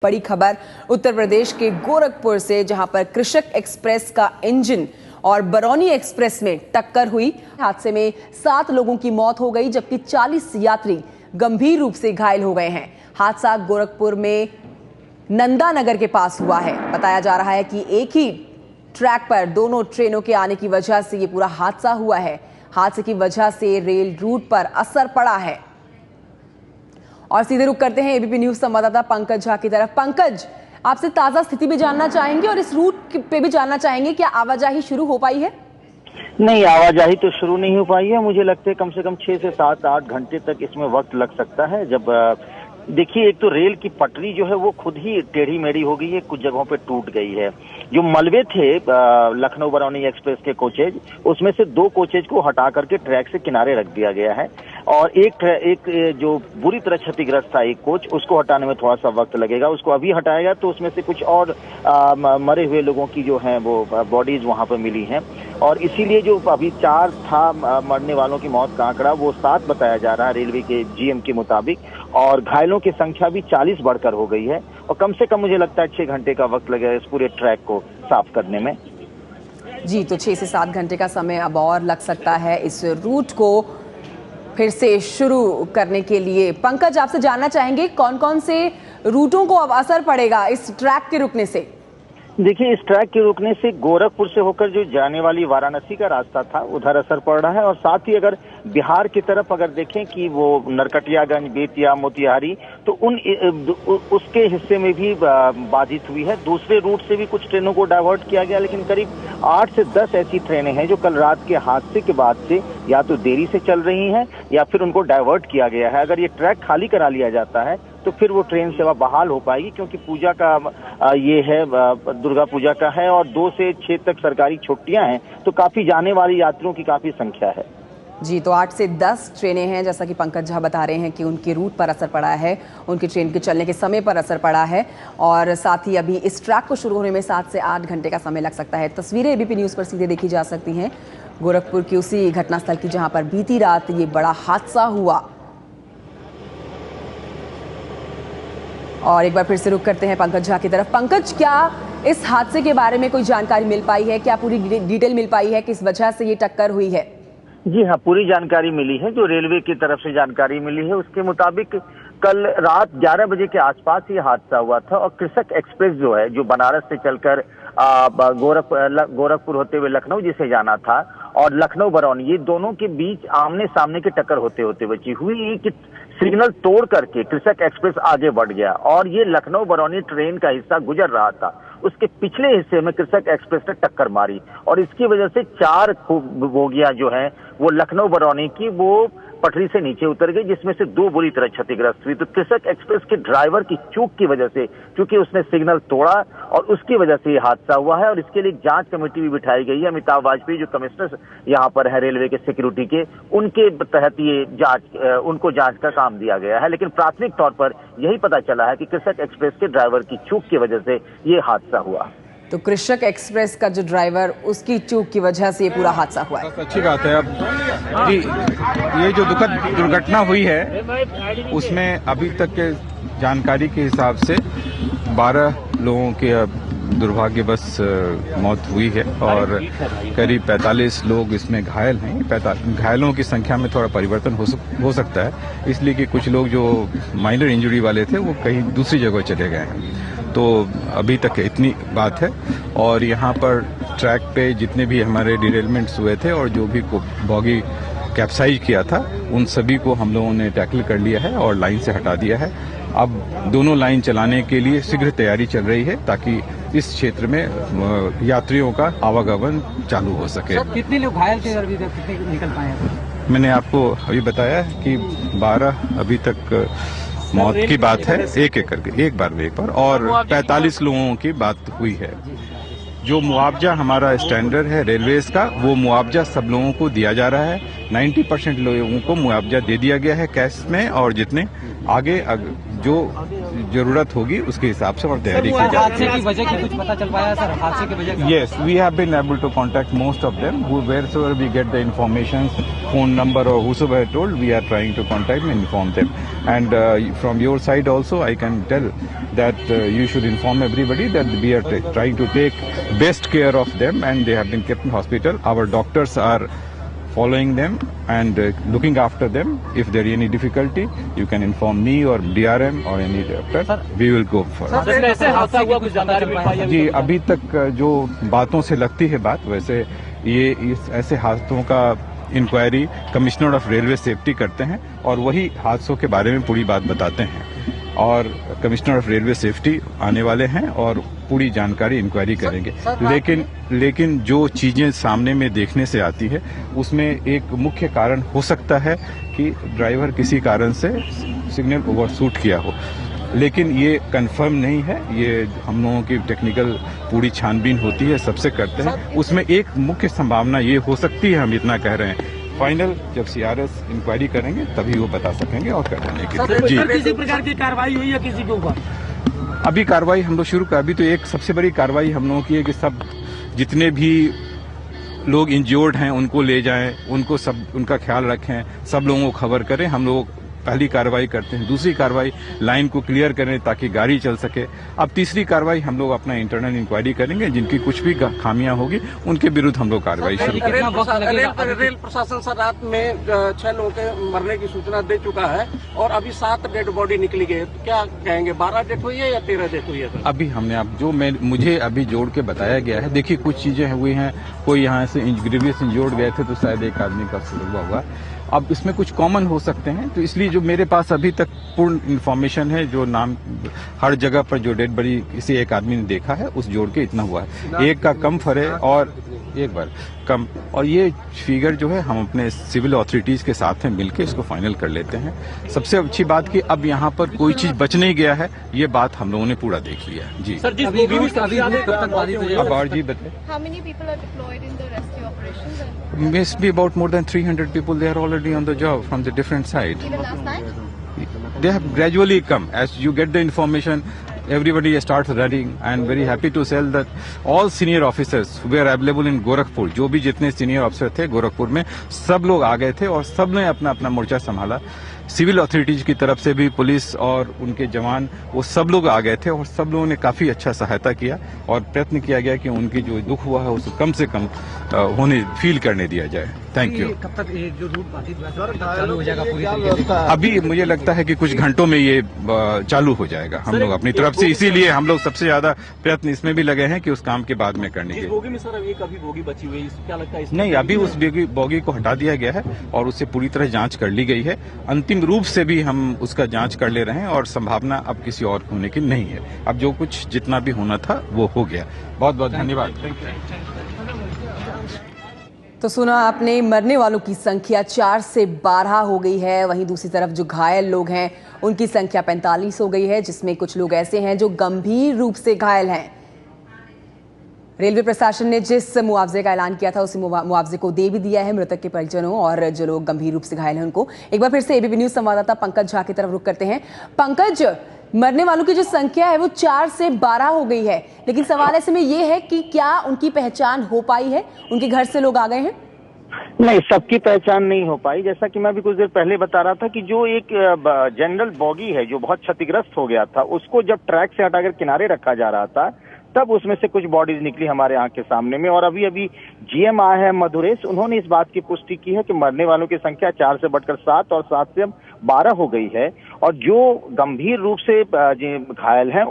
बड़ी खबर उत्तर प्रदेश के गोरखपुर से, जहां पर कृषक एक्सप्रेस का इंजन और बरौनी एक्सप्रेस में टक्कर हुई। हादसे में 7 लोगों की मौत हो गई, जबकि 40 यात्री गंभीर रूप से घायल हो गए हैं। हादसा गोरखपुर में नंदा नगर के पास हुआ है। बताया जा रहा है कि एक ही ट्रैक पर दोनों ट्रेनों के आने की वजह से ये पूरा हादसा हुआ है। हादसे की वजह से रेल रूट पर असर पड़ा है। और सीधे रुक करते हैं एबीपी न्यूज संवाददाता पंकज झा की तरफ। पंकज, आपसे ताजा स्थिति भी जानना चाहेंगे और इस रूट पे भी जानना चाहेंगे, क्या आवाजाही शुरू हो पाई है? नहीं, आवाजाही तो शुरू नहीं हो पाई है। मुझे लगता है कम से कम 6 से 7-8 घंटे तक इसमें वक्त लग सकता है। जब देखिए, एक तो रेल की पटरी जो है वो खुद ही टेढ़ी मेढ़ी हो गई है, कुछ जगहों पे टूट गई है। जो मलबे थे लखनऊ बरौनी एक्सप्रेस के कोचेज, उसमें से 2 कोचेज को हटा करके ट्रैक से किनारे रख दिया गया है और एक जो बुरी तरह क्षतिग्रस्त था एक कोच, उसको हटाने में थोड़ा सा वक्त लगेगा। उसको अभी हटाएगा तो उसमें से कुछ और मरे हुए लोगों की जो है वो बॉडीज वहां पर मिली हैं और इसीलिए जो अभी 4 था मरने वालों की मौत का आंकड़ा, वो 7 बताया जा रहा है रेलवे के जीएम के मुताबिक, और घायलों की संख्या भी 40 बढ़कर हो गई है। और कम से कम मुझे लगता है 6 घंटे का वक्त लगेगा इस पूरे ट्रैक को साफ करने में। जी, तो 6 से 7 घंटे का समय अब और लग सकता है इस रूट को फिर से शुरू करने के लिए। पंकज, आपसे जानना चाहेंगे कौन कौन से रूटों को अब असर पड़ेगा इस ट्रैक के रुकने से? देखिए, इस ट्रैक के रुकने से गोरखपुर से होकर जो जाने वाली वाराणसी का रास्ता था उधर असर पड़ रहा है, और साथ ही अगर बिहार की तरफ अगर देखें कि वो नरकटियागंज, बेतिया, मोतिहारी, तो उसके हिस्से में भी बाधित हुई है। दूसरे रूट से भी कुछ ट्रेनों को डाइवर्ट किया गया, लेकिन करीब 8 से 10 ऐसी ट्रेनें हैं जो कल रात के हादसे के बाद से या तो देरी से चल रही हैं या फिर उनको डाइवर्ट किया गया है। अगर ये ट्रैक खाली करा लिया जाता है तो फिर वो ट्रेन सेवा बहाल हो पाएगी, क्योंकि पूजा का ये है, दुर्गा पूजा का है और 2 से 6 तक सरकारी छुट्टियां हैं, तो काफी जाने वाली यात्रियों की काफी संख्या है। जी, तो 8 से 10 ट्रेनें हैं, जैसा कि पंकज झा बता रहे हैं कि उनके रूट पर असर पड़ा है, उनकी ट्रेन के चलने के समय पर असर पड़ा है, और साथ ही अभी इस ट्रैक को शुरू होने में 7 से 8 घंटे का समय लग सकता है। तस्वीरें एबीपी न्यूज पर सीधे देखी जा सकती हैं गोरखपुर की उसी घटनास्थल की, जहां पर बीती रात ये बड़ा हादसा हुआ। और एक बार फिर से रुक करते हैं पंकज झा की तरफ। पंकज, क्या इस हादसे के बारे में कोई जानकारी मिल पाई है? क्या पूरी डिटेल मिल पाई है किस वजह से ये टक्कर हुई है? जी हाँ, पूरी जानकारी मिली है। जो रेलवे की तरफ से जानकारी मिली है उसके मुताबिक कल रात 11 बजे के आसपास ये हादसा हुआ था, और कृषक एक्सप्रेस जो है, जो बनारस से चलकर गोरखपुर होते हुए लखनऊ जिसे जाना था, और लखनऊ बरौनी, ये दोनों के बीच आमने सामने की टक्कर होते होते बची हुई कि सिग्नल तोड़ करके कृषक एक्सप्रेस आगे बढ़ गया और ये लखनऊ बरौनी ट्रेन का हिस्सा गुजर रहा था, उसके पिछले हिस्से में कृषक एक्सप्रेस ने टक्कर मारी और इसकी वजह से 4 बोगियां जो हैं वो लखनऊ बरौनी की वो पटरी से नीचे उतर गई, जिसमें से 2 बुरी तरह क्षतिग्रस्त हुई। तो कृषक एक्सप्रेस के ड्राइवर की चूक की वजह से, क्योंकि उसने सिग्नल तोड़ा और उसकी वजह से ये हादसा हुआ है, और इसके लिए जांच कमेटी भी बिठाई गई है। अमिताभ वाजपेयी जो कमिश्नर यहाँ पर है रेलवे के सिक्योरिटी के, उनके तहत ये उनको जांच का काम दिया गया है। लेकिन प्राथमिक तौर पर यही पता चला है कि कृषक एक्सप्रेस के ड्राइवर की चूक की वजह से ये हादसा हुआ। तो कृषक एक्सप्रेस का जो ड्राइवर, उसकी चूक की वजह से ये पूरा हादसा हुआ है। अच्छी बात है। अब जी, ये जो दुखद दुर्घटना हुई है उसमें अभी तक के जानकारी के हिसाब से 12 लोगों के दुर्भाग्यवश मौत हुई है और करीब 45 लोग इसमें घायल हैं। घायलों की संख्या में थोड़ा परिवर्तन हो सकता है, इसलिए कि कुछ लोग जो माइनर इंजरी वाले थे वो कहीं दूसरी जगह चले गए हैं। तो अभी तक इतनी बात है। और यहाँ पर ट्रैक पे जितने भी हमारे डिरेलमेंट्स हुए थे और जो भी बॉगी कैप्साइज किया था, उन सभी को हम लोगों ने टैकल कर लिया है और लाइन से हटा दिया है। अब दोनों लाइन चलाने के लिए शीघ्र तैयारी चल रही है ताकि इस क्षेत्र में यात्रियों का आवागमन चालू हो सके। सर, कितने लोग घायल थे? अभी तक कितने निकल पाए हैं? मैंने आपको अभी बताया कि 12 अभी तक मौत की बात है, एक बार और 45 लोगों की बात हुई है। जो मुआवजा हमारा स्टैंडर्ड है रेलवेज का, वो मुआवजा सब लोगों को दिया जा रहा है। 90% लोगों को मुआवजा दे दिया गया है कैश में, और जितने आगे जो जरूरत होगी उसके हिसाब से और तैयारी की हादसे की वजह क्या कुछ पता चल पाया सर? हादसे की वजह? Yes, we have been able to contact most of them. Wherever we get the information, phone number or whosoever told, we are trying to contact and inform them. And from your side also, I can tell that you should inform everybody that we are trying to take best care of them, and they have been kept in hospital. Our doctors are following them and looking after them. If there is any difficulty, you can inform me or DRM or any doctor. We will go for it. ऐसे हादसा हुआ कुछ जानकारी मिल पाई है? जी, अभी तक जो बातों से लगती है बात, वैसे ये इस ऐसे हादसों का inquiry commissioner of railway safety करते हैं और वही हादसों के बारे में पूरी बात बताते हैं। और कमिश्नर ऑफ रेलवे सेफ्टी आने वाले हैं और पूरी जानकारी इंक्वायरी करेंगे। लेकिन जो चीजें सामने में देखने से आती है उसमें एक मुख्य कारण हो सकता है कि ड्राइवर किसी कारण से सिग्नल ओवरशूट किया हो, लेकिन ये कंफर्म नहीं है। ये हम लोगों की टेक्निकल पूरी छानबीन होती है, सबसे करते हैं। उसमें एक मुख्य संभावना ये हो सकती है, हम इतना कह रहे हैं। फाइनल जब सीआरएस इंक्वायरी करेंगे तभी वो बता सकेंगे और कर देने के लिए। किसी प्रकार की कार्रवाई हुई है किसी के ऊपर? अभी कार्रवाई हम लोग शुरू कर, अभी तो एक सबसे बड़ी कार्रवाई हम लोगों की है कि सब जितने भी लोग इंज्योर्ड हैं उनको ले जाएं, उनको सब उनका ख्याल रखें, सब लोगों को खबर करें। हम लोग पहली कार्रवाई करते हैं, दूसरी कार्रवाई लाइन को क्लियर करें ताकि गाड़ी चल सके। अब तीसरी कार्रवाई हम लोग अपना इंटरनल इंक्वायरी करेंगे, जिनकी कुछ भी खामियां होगी उनके विरुद्ध हम लोग कार्रवाई शुरू करेंगे। रेल प्रशासन सर रात में 6 लोगों के मरने की सूचना दे चुका है और अभी 7 डेड बॉडी निकली गई है, तो क्या कहेंगे 12 डेथ हुई है या 13 डेथ हुई है सर? अभी हमने मुझे अभी जोड़ के बताया गया है। देखिए, कुछ चीजें हुई हैं, कोई यहाँ से ग्रीवियस इंजोर्ड गए थे तो शायद एक आदमी का हुआ होगा। अब इसमें कुछ कॉमन हो सकते हैं, तो इसलिए जो मेरे पास अभी तक पूर्ण इन्फॉर्मेशन है, जो नाम हर जगह पर जो डेड बॉडी किसी एक आदमी ने देखा है उस जोड़ के इतना हुआ है। एक का कम फरे और एक बार कम, और ये फिगर जो है हम अपने सिविल अथॉरिटीज के साथ में मिलकर इसको फाइनल कर लेते हैं। सबसे अच्छी बात कि अब यहाँ पर कोई चीज बच नहीं गया है, ये बात हम लोगों ने पूरा देख लिया जी। सर, अब और जी बताइए। Must be about more than 300 people. They are already on the job from the different side. Even last night? They have gradually come. As you get the information, everybody starts running, and very happy to tell that all senior officers were available in Gorakhpur. जो भी जितने senior officer थे गोरखपुर में, सब लोग आ गए थे और सब ने अपना अपना मोर्चा संभाला। सिविल अथॉरिटीज की तरफ से भी पुलिस और उनके जवान वो सब लोग आ गए थे और सब लोगों ने काफी अच्छा सहायता किया और प्रयत्न किया गया कि उनकी जो दुख हुआ है उसको कम से कम होने फील करने दिया जाए। Thank you. कब तक जो रूट बाधित चालू हो जाएगा पूरी तरीके से? अभी मुझे लगता है कि कुछ घंटों में ये चालू हो जाएगा हम लोग अपनी तरफ से, इसीलिए हम लोग सबसे ज्यादा प्रयत्न इसमें भी लगे हैं कि उस काम के बाद में करने के। बोगी में सर एक अभी बोगी बची हुई है, क्या लगता है? नहीं, अभी उस बोगी को हटा दिया गया है और उससे पूरी तरह जांच कर ली गई है। अंतिम रूप से भी हम उसका जांच कर ले रहे हैं और संभावना अब किसी और होने की नहीं है। अब जो कुछ जितना भी होना था वो हो गया। बहुत बहुत धन्यवाद। तो सुना आपने, मरने वालों की संख्या 4 से 12 हो गई है। वहीं दूसरी तरफ जो घायल लोग हैं उनकी संख्या 45 हो गई है, जिसमें कुछ लोग ऐसे हैं जो गंभीर रूप से घायल हैं। रेलवे प्रशासन ने जिस मुआवजे का ऐलान किया था उसी मुआवजे को दे भी दिया है मृतक के परिजनों और जो लोग गंभीर रूप से घायल हैं उनको। एक बार फिर से एबीपी न्यूज संवाददाता पंकज झा की तरफ रुख करते हैं। पंकज, मरने वालों की जो संख्या है वो 4 से 12 हो गई है, लेकिन सवाल ऐसे में ये है कि क्या उनकी पहचान हो पाई है? उनके घर से लोग आ गए हैं? नहीं, सबकी पहचान नहीं हो पाई। जैसा कि मैं भी कुछ देर पहले बता रहा था कि जो एक जनरल बॉगी है जो बहुत क्षतिग्रस्त हो गया था, उसको जब ट्रैक से हटाकर किनारे रखा जा रहा था तब उसमें से कुछ बॉडीज निकली हमारे आंख के सामने में। और अभी जीएम आए हैं मधुरेश, उन्होंने इस बात की पुष्टि की है कि मरने वालों की संख्या 4 से बढ़कर 7 और 7 से अब 12 हो गई है। और जो गंभीर रूप से घायल हैं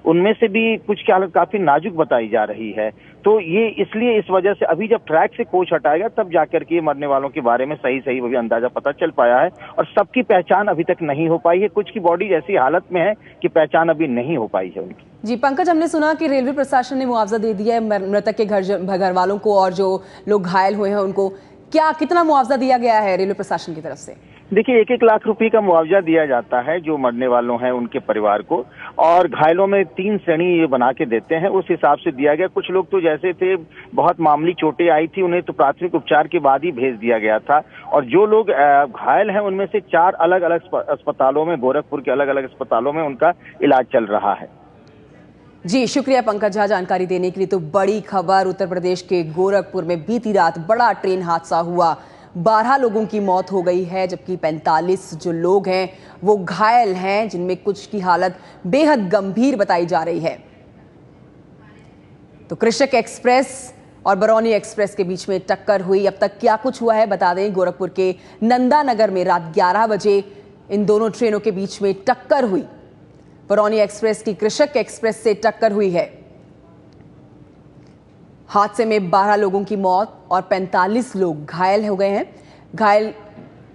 उनमें से भी कुछ की हालत काफी नाजुक बताई जा रही है। तो ये इसलिए इस वजह से अभी जब ट्रैक से कोच हटाएगा तब जाकर के मरने वालों के बारे में सही वो भी अंदाजा पता चल पाया है। और सबकी पहचान अभी तक नहीं हो पाई है, कुछ की बॉडी ऐसी हालत में है कि पहचान अभी नहीं हो पाई है उनकी। जी पंकज, हमने सुना कि रेलवे प्रशासन ने मुआवजा दे दिया है मृतक के घर वालों को और जो लोग घायल हुए हैं उनको। कितना मुआवजा दिया गया है रेलवे प्रशासन की तरफ से? देखिए 1-1 लाख रुपए का मुआवजा दिया जाता है जो मरने वालों हैं उनके परिवार को, और घायलों में 3 श्रेणी ये बना के देते हैं, उस हिसाब से दिया गया। कुछ लोग तो जैसे थे बहुत मामूली चोटें आई थी, उन्हें तो प्राथमिक उपचार के बाद ही भेज दिया गया था, और जो लोग घायल हैं उनमें से 4 अलग अलग अस्पतालों में, गोरखपुर के अलग अलग अस्पतालों में उनका इलाज चल रहा है। जी शुक्रिया पंकज झा जानकारी देने के लिए। तो बड़ी खबर, उत्तर प्रदेश के गोरखपुर में बीती रात बड़ा ट्रेन हादसा हुआ, 12 लोगों की मौत हो गई है, जबकि 45 जो लोग हैं वो घायल हैं, जिनमें कुछ की हालत बेहद गंभीर बताई जा रही है। तो कृषक एक्सप्रेस और बरौनी एक्सप्रेस के बीच में टक्कर हुई। अब तक क्या कुछ हुआ है बता दें। गोरखपुर के नंदानगर में रात 11 बजे इन दोनों ट्रेनों के बीच में टक्कर हुई। बरौनी एक्सप्रेस की कृषक एक्सप्रेस से टक्कर हुई है। हादसे में 12 लोगों की मौत और 45 लोग घायल हो गए हैं। घायल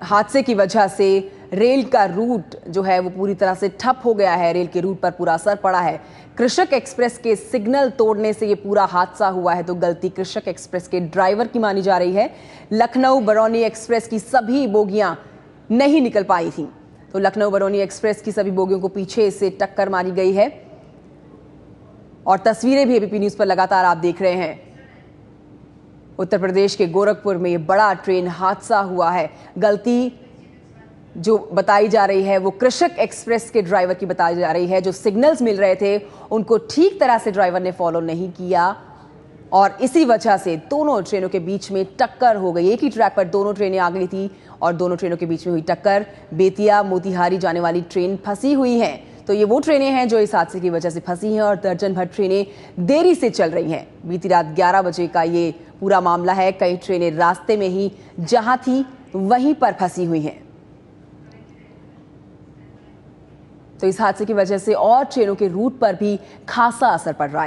हादसे की वजह से रेल का रूट जो है वो पूरी तरह से ठप हो गया है, रेल के रूट पर पूरा असर पड़ा है। कृषक एक्सप्रेस के सिग्नल तोड़ने से ये पूरा हादसा हुआ है, तो गलती कृषक एक्सप्रेस के ड्राइवर की मानी जा रही है। लखनऊ बरौनी एक्सप्रेस की सभी बोगियां नहीं निकल पाई थी, तो लखनऊ बरौनी एक्सप्रेस की सभी बोगियों को पीछे से टक्कर मारी गई है, और तस्वीरें भी एबीपी न्यूज पर लगातार आप देख रहे हैं। उत्तर प्रदेश के गोरखपुर में ये बड़ा ट्रेन हादसा हुआ है। गलती जो बताई जा रही है वो कृषक एक्सप्रेस के ड्राइवर की बताई जा रही है। जो सिग्नल्स मिल रहे थे उनको ठीक तरह से ड्राइवर ने फॉलो नहीं किया, और इसी वजह से दोनों ट्रेनों के बीच में टक्कर हो गई। एक ही ट्रैक पर दोनों ट्रेनें आ गई थी और दोनों ट्रेनों के बीच में हुई टक्कर। बेतिया मोतिहारी जाने वाली ट्रेन फंसी हुई हैं, तो ये वो ट्रेनें हैं जो इस हादसे की वजह से फंसी हैं, और दर्जन भर ट्रेनें देरी से चल रही हैं। बीती रात 11 बजे का ये पूरा मामला है। कई ट्रेनें रास्ते में ही जहां थी वहीं पर फंसी हुई हैं। तो इस हादसे की वजह से और ट्रेनों के रूट पर भी खासा असर पड़ रहा है।